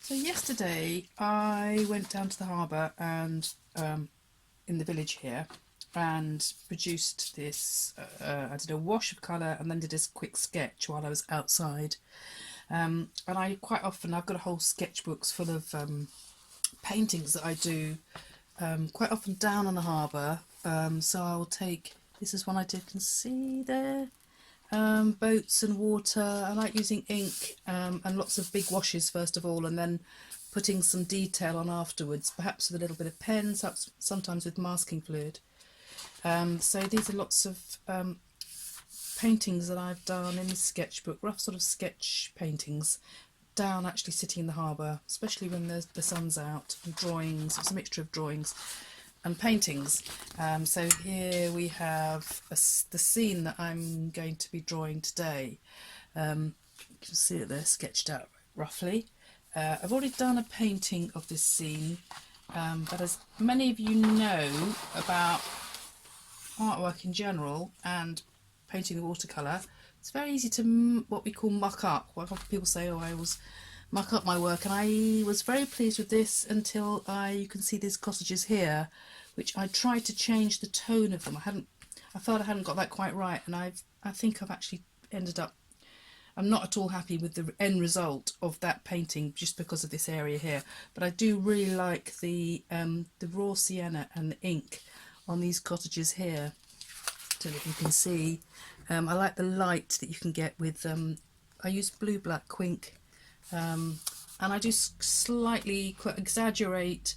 So yesterday I went down to the harbour and in the village here and produced this. I did a wash of colour and then did a quick sketch while I was outside. And I quite often, I've got a whole sketchbooks full of paintings that I do quite often down on the harbour. So I'll take, this is one I did, you can see there. Boats and water. I like using ink and lots of big washes first of all, and then putting some detail on afterwards, perhaps with a little bit of pen, sometimes with masking fluid. So these are lots of paintings that I've done in the sketchbook, rough sort of sketch paintings, down actually sitting in the harbour, especially when the sun's out, and drawings. It's a mixture of drawings and paintings. So here we have the scene that I'm going to be drawing today. You can see it there sketched out roughly. I've already done a painting of this scene, but as many of you know about artwork in general and painting the watercolour, it's very easy to what we call muck up. What people say, oh, I always muck up my work, and I was very pleased with this until you can see these cottages here, which I tried to change the tone of them. I felt I hadn't got that quite right, and I think I've actually ended up, I'm not at all happy with the end result of that painting just because of this area here. But I do really like the raw sienna and the ink on these cottages here. I don't know if you can see. I like the light that you can get with, I use blue black quink, and I do slightly exaggerate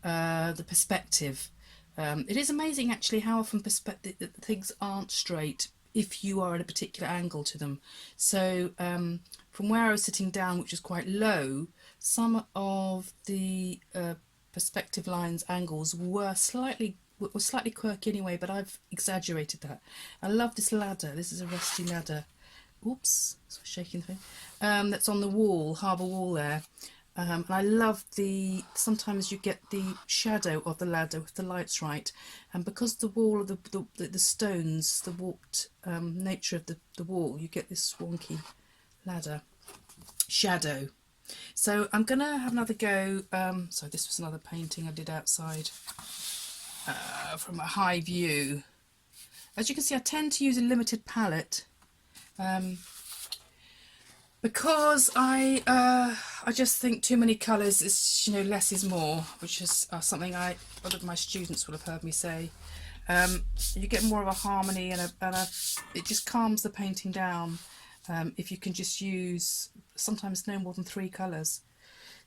the perspective. It is amazing actually how often things aren't straight if you are at a particular angle to them. So from where I was sitting down, which is quite low, some of the perspective lines angles were slightly quirky anyway, but I've exaggerated that. I love this ladder. This is a rusty ladder. Oops, shaking the thing. That's on the wall, harbour wall there. And I love sometimes you get the shadow of the ladder if the light's right, and because the wall of the stones, the warped nature of the wall, you get this wonky ladder shadow. So I'm gonna have another go. So this was another painting I did outside from a high view. As you can see, I tend to use a limited palette. Because I just think too many colours is, less is more, which is something a lot of my students will have heard me say. You get more of a harmony and it just calms the painting down if you can just use sometimes no more than 3 colours.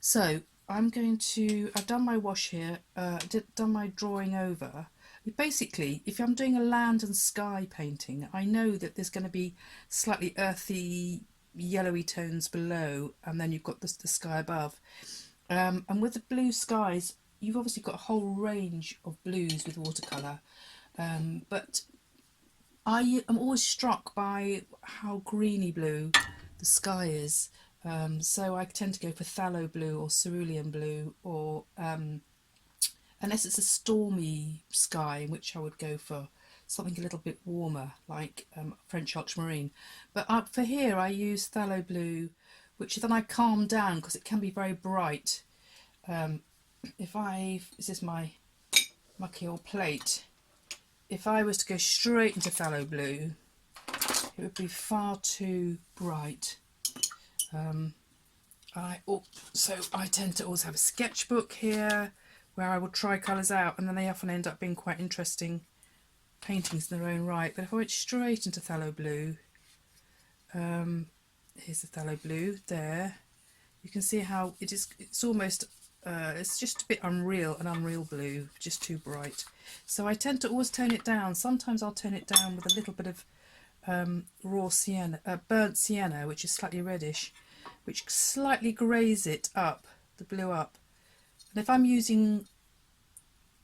So I've done my wash here, done my drawing over. Basically, if I'm doing a land and sky painting, I know that there's going to be slightly earthy, yellowy tones below, and then you've got the sky above. And with the blue skies, you've obviously got a whole range of blues with watercolour. But I am always struck by how greeny blue the sky is. So I tend to go for phthalo blue or cerulean blue, or unless it's a stormy sky, in which I would go for something a little bit warmer, like French ultramarine. But for here I use phthalo blue, which then I calm down because it can be very bright. This is my mucky old plate. If I was to go straight into phthalo blue, it would be far too bright. So I tend to always have a sketchbook here where I will try colours out, and then they often end up being quite interesting paintings in their own right. But if I went straight into phthalo blue, here's the phthalo blue there, you can see how it's almost it's just a bit unreal, an unreal blue, just too bright. So I tend to always tone it down. Sometimes I'll tone it down with a little bit of raw sienna, burnt sienna, which is slightly reddish, which slightly greys it up, the blue up. And if I'm using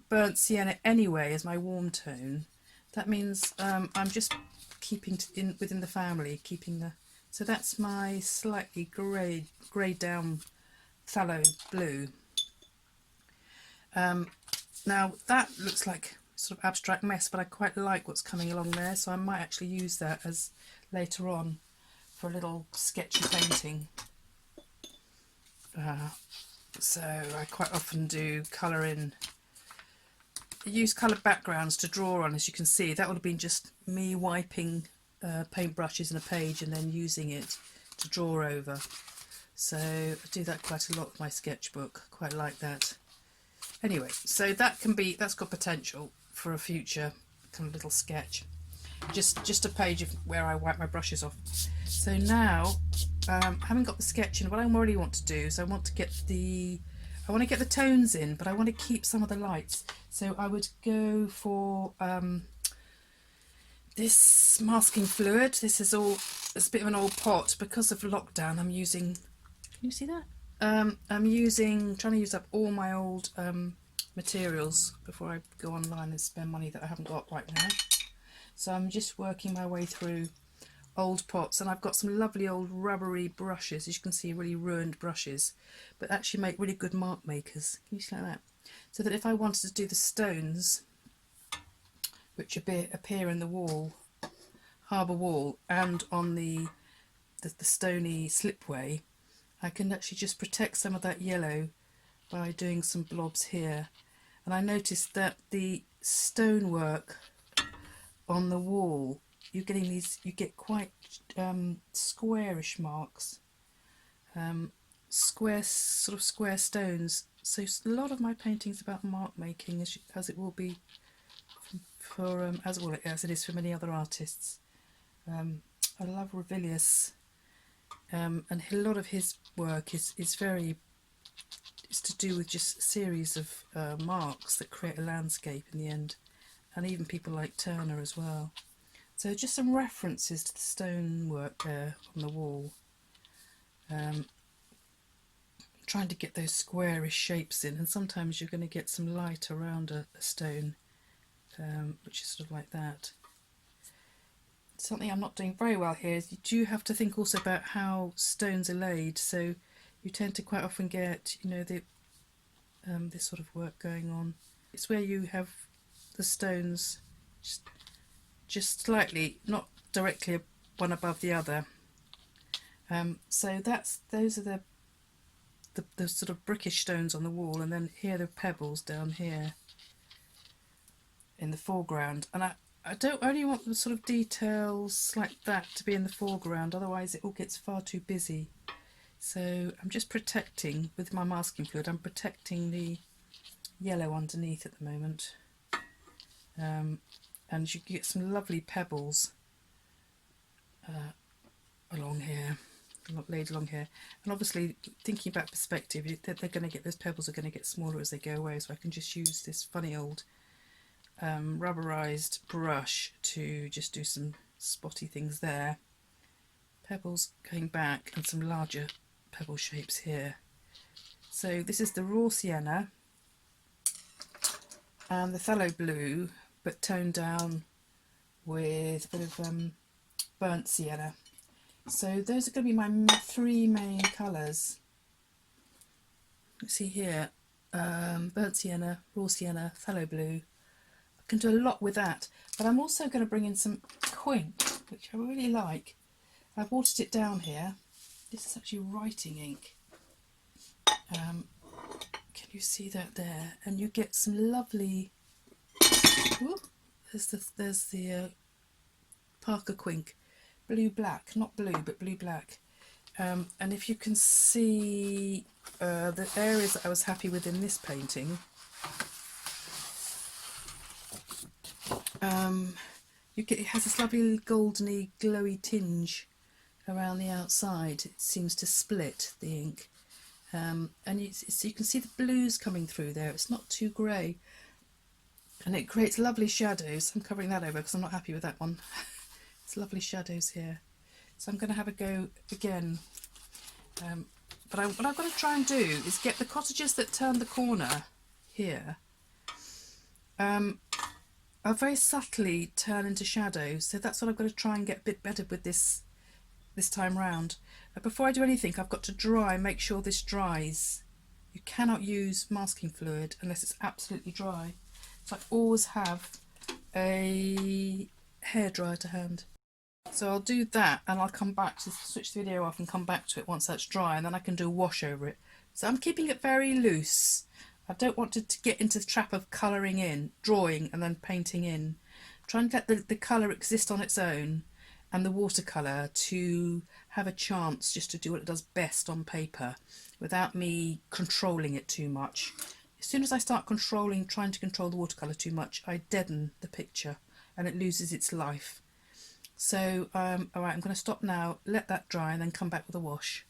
burnt sienna anyway as my warm tone, that means I'm just keeping within the family, so that's my slightly greyed down phthalo blue. Now that looks like sort of abstract mess, but I quite like what's coming along there, so I might actually use that as later on for a little sketchy painting. So I quite often do colour in, use coloured backgrounds to draw on. As you can see, that would have been just me wiping paint brushes in a page and then using it to draw over. So I do that quite a lot with my sketchbook, quite like that. Anyway, so that's got potential for a future kind of little sketch. Just a page of where I wipe my brushes off. So now, having got the sketch in, what I really want to do is I want to get the tones in, but I want to keep some of the lights. So I would go for this masking fluid. This is it's a bit of an old pot because of lockdown. I'm using, can you see that? I'm trying to use up all my old materials before I go online and spend money that I haven't got right now. So I'm just working my way through old pots, and I've got some lovely old rubbery brushes, as you can see, really ruined brushes, but actually make really good mark makers. Can you see like that? So that if I wanted to do the stones, which appear in the wall, harbour wall, and on the stony slipway, I can actually just protect some of that yellow by doing some blobs here. And I noticed that the stonework on the wall, you get quite squarish marks, square stones. So a lot of my paintings about mark making, as it will be for as it is for many other artists. I love Revilius, and a lot of his work is to do with just a series of marks that create a landscape in the end, and even people like Turner as well. So just some references to the stonework there on the wall. Trying to get those squarish shapes in, and sometimes you're going to get some light around a stone, which is sort of like that. Something I'm not doing very well here is you do have to think also about how stones are laid. So you tend to quite often get, this sort of work going on. It's where you have the stones just slightly, not directly one above the other. So those are the sort of brickish stones on the wall, and then here the pebbles down here in the foreground. And I don't only want the sort of details like that to be in the foreground, otherwise it all gets far too busy. So I'm just protecting, with my masking fluid, I'm protecting the yellow underneath at the moment. And you get some lovely pebbles along here, laid along here. And obviously, thinking about perspective, those pebbles are going to get smaller as they go away, so I can just use this funny old rubberized brush to just do some spotty things there. Pebbles going back, and some larger pebble shapes here. So this is the raw sienna and the phthalo blue, but toned down with a bit of burnt sienna. So those are going to be my three main colours. You see here, burnt sienna, raw sienna, phthalo blue. I can do a lot with that, but I'm also going to bring in some quink, which I really like. I've watered it down here. This is actually writing ink. Can you see that there? And you get some lovely. Whoop, there's the Parker quink, blue black, not blue but blue black. And if you can see the areas that I was happy with in this painting, it has this lovely goldeny glowy tinge around the outside. It seems to split the ink, and so you can see the blues coming through there. It's not too grey, and it creates lovely shadows. I'm covering that over because I'm not happy with that one. It's lovely shadows here, so I'm going to have a go again. But what I've got to try and do is get the cottages that turn the corner here are very subtly turn into shadows, so that's what I've got to try and get a bit better with this time round. Before I do anything, I've got to make sure this dries. You cannot use masking fluid unless it's absolutely dry, so I always have a hairdryer to hand. So I'll do that and I'll come back to switch the video off and come back to it once that's dry, and then I can do a wash over it. So I'm keeping it very loose. I don't want it to get into the trap of colouring in, drawing and then painting in. Try and let the colour exist on its own and the watercolour to have a chance just to do what it does best on paper without me controlling it too much. As soon as I start trying to control the watercolour too much, I deaden the picture and it loses its life. So, all right, I'm going to stop now, let that dry and then come back with a wash.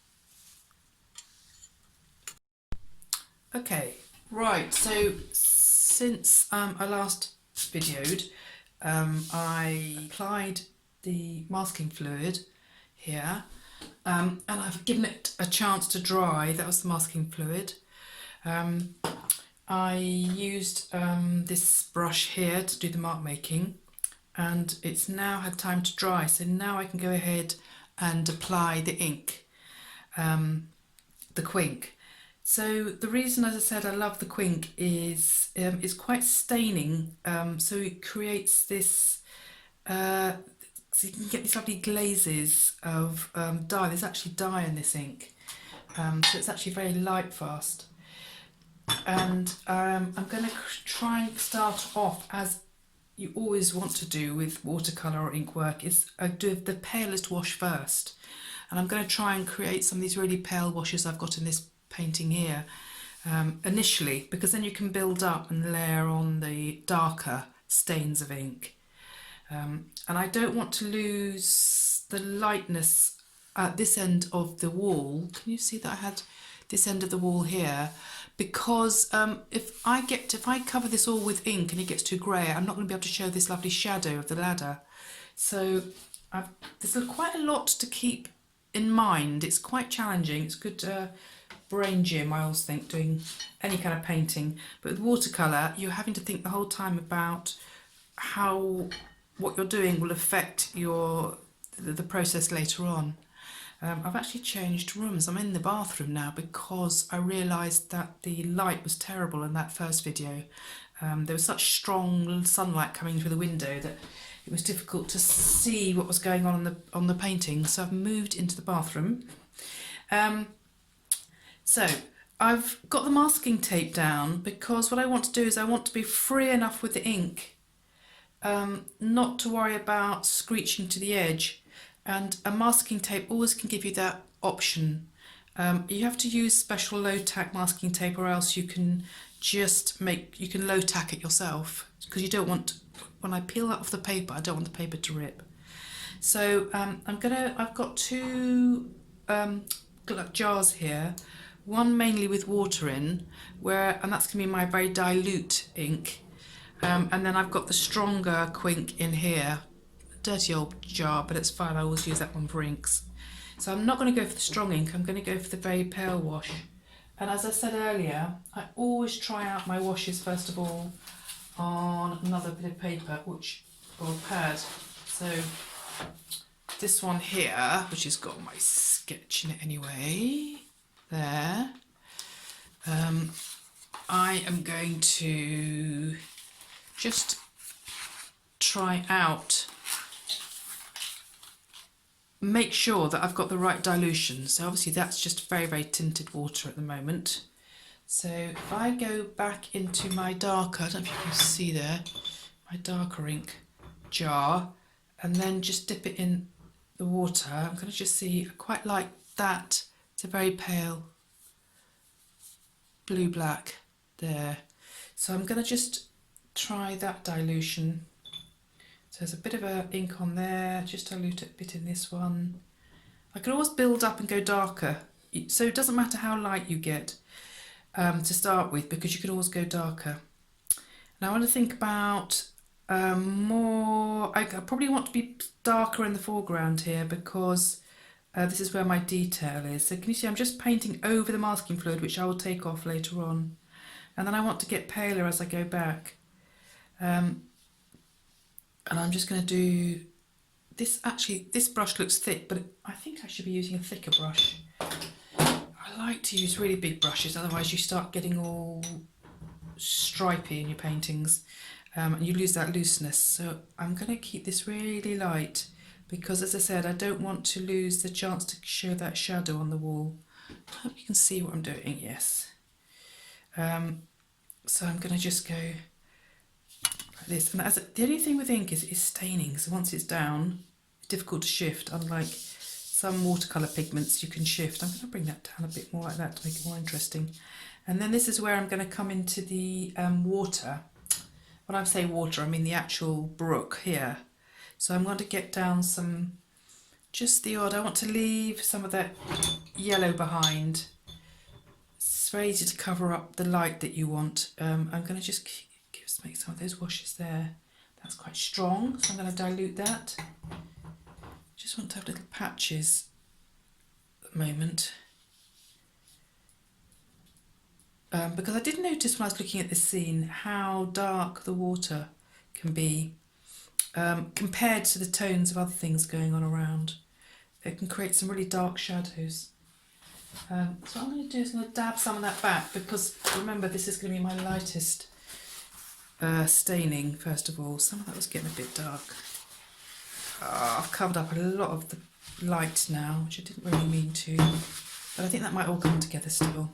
Okay, right, so since I last videoed, I applied the masking fluid here, and I've given it a chance to dry. That was the masking fluid. I used this brush here to do the mark making, and it's now had time to dry, so now I can go ahead and apply the ink, the Quink. So the reason, as I said, I love the Quink is it's quite staining, so it creates this, so you can get these lovely glazes of dye. There's actually dye in this ink, so it's actually very light fast. And I'm going to try and start off, as you always want to do with watercolour or ink work, is do the palest wash first. And I'm going to try and create some of these really pale washes I've got in this painting here initially, because then you can build up and layer on the darker stains of ink. And I don't want to lose the lightness at this end of the wall. Can you see that I had this end of the wall here? Because if I cover this all with ink and it gets too grey, I'm not going to be able to show this lovely shadow of the ladder. So there's quite a lot to keep in mind. It's quite challenging. It's good brain gym, I always think, doing any kind of painting. But with watercolour, you're having to think the whole time about how what you're doing will affect the process later on. I've actually changed rooms. I'm in the bathroom now because I realised that the light was terrible in that first video. There was such strong sunlight coming through the window that it was difficult to see what was going on the painting. So I've moved into the bathroom. So I've got the masking tape down because what I want to do is I want to be free enough with the ink not to worry about screeching to the edge. And a masking tape always can give you that option. You have to use special low tack masking tape, or else you can low tack it yourself, because you don't want, when I peel that off the paper, I don't want the paper to rip. So I've got two jars here, one mainly with water in, and that's going to be my very dilute ink, and then I've got the stronger Quink in here. Dirty old jar, but it's fine. I always use that one for inks. So I'm not going to go for the strong ink. I'm going to go for the very pale wash. And as I said earlier, I always try out my washes first of all on another bit of paper, or a pad. So this one here, which has got my sketch in it anyway, there. I am going to just try out, make sure that I've got the right dilution. So obviously that's just very, very tinted water at the moment. So if I go back into my darker, I don't know if you can see there, my darker ink jar, and then just dip it in the water, I'm going to just see, I quite like that. It's a very pale blue-black there. So I'm going to just try that dilution. So there's a bit of ink on there, just dilute it a bit in this one. I can always build up and go darker, so it doesn't matter how light you get to start with, because you can always go darker. Now I want to think about I probably want to be darker in the foreground here, because this is where my detail is. So can you see I'm just painting over the masking fluid, which I will take off later on. And then I want to get paler as I go back. And I'm just going to do this. Actually, this brush looks thick, but I think I should be using a thicker brush. I like to use really big brushes, otherwise you start getting all stripy in your paintings and you lose that looseness. So I'm going to keep this really light because, as I said, I don't want to lose the chance to show that shadow on the wall. I hope you can see what I'm doing. Yes. So I'm going to just go like this. And the only thing with ink is staining. So once it's down, it's difficult to shift, unlike some watercolour pigments you can shift. I'm going to bring that down a bit more like that to make it more interesting. And then this is where I'm going to come into the water. When I say water, I mean the actual brook here. So I'm going to get down some, just the odd, I want to leave some of that yellow behind. It's very easy to cover up the light that you want. I'm going to just make some of those washes there. That's quite strong, so I'm going to dilute that. Just want to have little patches at the moment. Because I did notice when I was looking at this scene how dark the water can be compared to the tones of other things going on around. It can create some really dark shadows. So what I'm going to do is I'm going to dab some of that back, because remember, this is going to be my lightest staining first of all. Some of that was getting a bit dark. I've covered up a lot of the light now, which I didn't really mean to, but I think that might all come together still.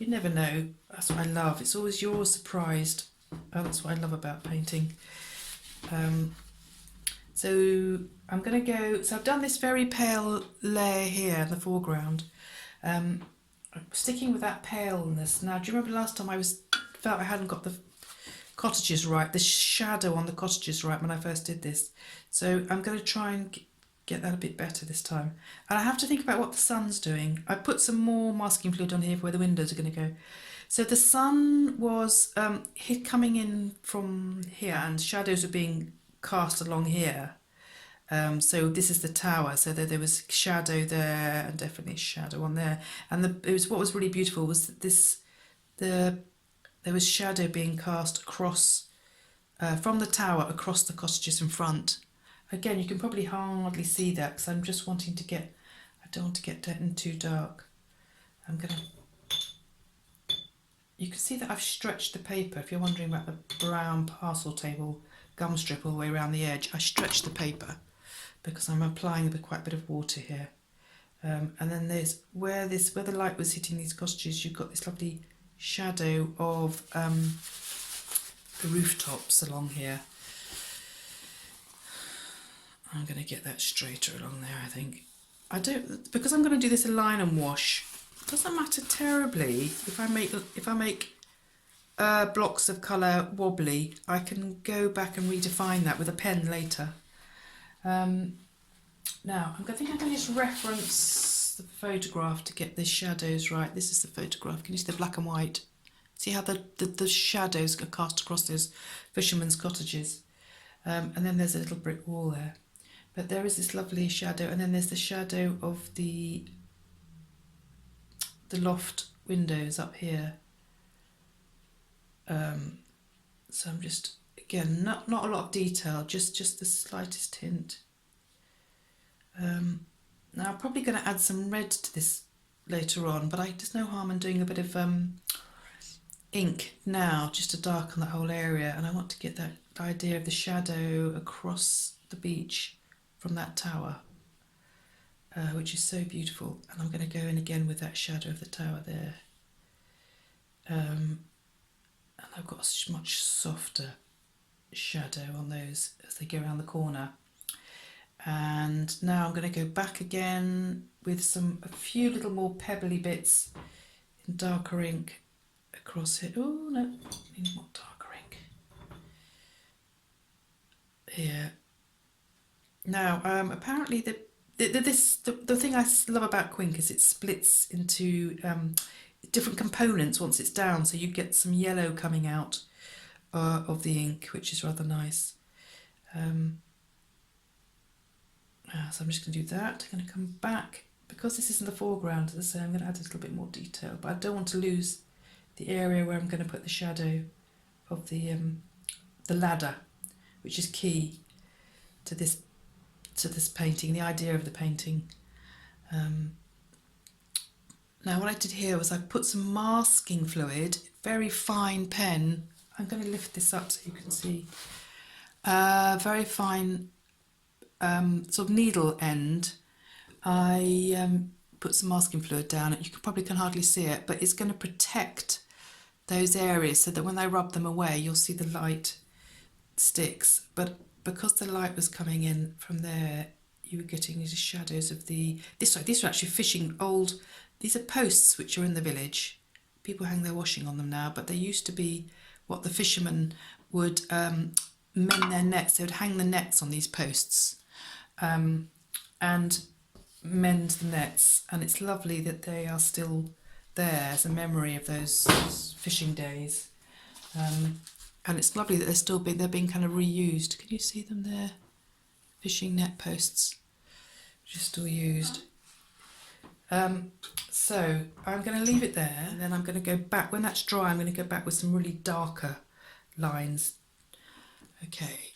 You never know. That's what I love. It's always you're surprised. That's what I love about painting. So I'm going to go, so I've done this very pale layer here in the foreground. I'm sticking with that paleness. Now, do you remember last time I felt I hadn't got the cottages right, the shadow on the cottages right when I first did this. So I'm going to try and get that a bit better this time. And I have to think about what the sun's doing. I put some more masking fluid on here for where the windows are going to go. So the sun was coming in from here, and shadows were being cast along here. So this is the tower, so there was shadow there and definitely shadow on there. And what was really beautiful was that there was shadow being cast across from the tower across the cottages in front. Again, you can probably hardly see that because I'm just wanting to get, I don't want to get in too dark. You can see that I've stretched the paper. If you're wondering about the brown parcel table gum strip all the way around the edge, I stretched the paper because I'm applying quite a bit of water here. And then there's where the light was hitting these cottages, you've got this lovely shadow of the rooftops along here. I'm going to get that straighter along there, I think. Because I'm going to do this line and wash, it doesn't matter terribly if I make blocks of colour wobbly. I can go back and redefine that with a pen later. Now, I think I'm going to just reference the photograph to get the shadows right. This is the photograph. Can you see the black and white? See how the shadows are cast across those fishermen's cottages? And then there's a little brick wall there. But there is this lovely shadow, and then there's the shadow of the loft windows up here. So I'm just, again, not a lot of detail, just the slightest hint. Now I'm probably going to add some red to this later on, but there's no harm in doing a bit of ink now just to darken that whole area. And I want to get that idea of the shadow across the beach from that tower, which is so beautiful. And I'm going to go in again with that shadow of the tower there. And I've got a much softer shadow on those as they go around the corner. And now I'm going to go back again with a few little more pebbly bits in darker ink across here. Oh no, I need more darker ink. Here. Now, apparently the thing I love about Quink is it splits into different components once it's down, so you get some yellow coming out of the ink, which is rather nice. So I'm just going to do that. I'm going to come back, because this is in the foreground, as I say, I'm going to add a little bit more detail, but I don't want to lose the area where I'm going to put the shadow of the ladder, which is key to this painting, the idea of the painting. Now what I did here was I put some masking fluid, very fine pen. I'm going to lift this up so you can see. Very fine sort of needle end, I put some masking fluid down. You can hardly see it, but it's going to protect those areas so that when I rub them away, you'll see the light sticks. But because the light was coming in from there, you were getting these shadows of these are actually fishing these are posts which are in the village. People hang their washing on them now, but they used to be what the fishermen would mend their nets. They would hang the nets on these posts and mend the nets, and it's lovely that they are still there as a memory of those fishing days. And it's lovely that they're being kind of reused. Can you see them there? Fishing net posts, which are still used. So I'm going to leave it there, and then I'm going to go back. When that's dry, I'm going to go back with some really darker lines. Okay.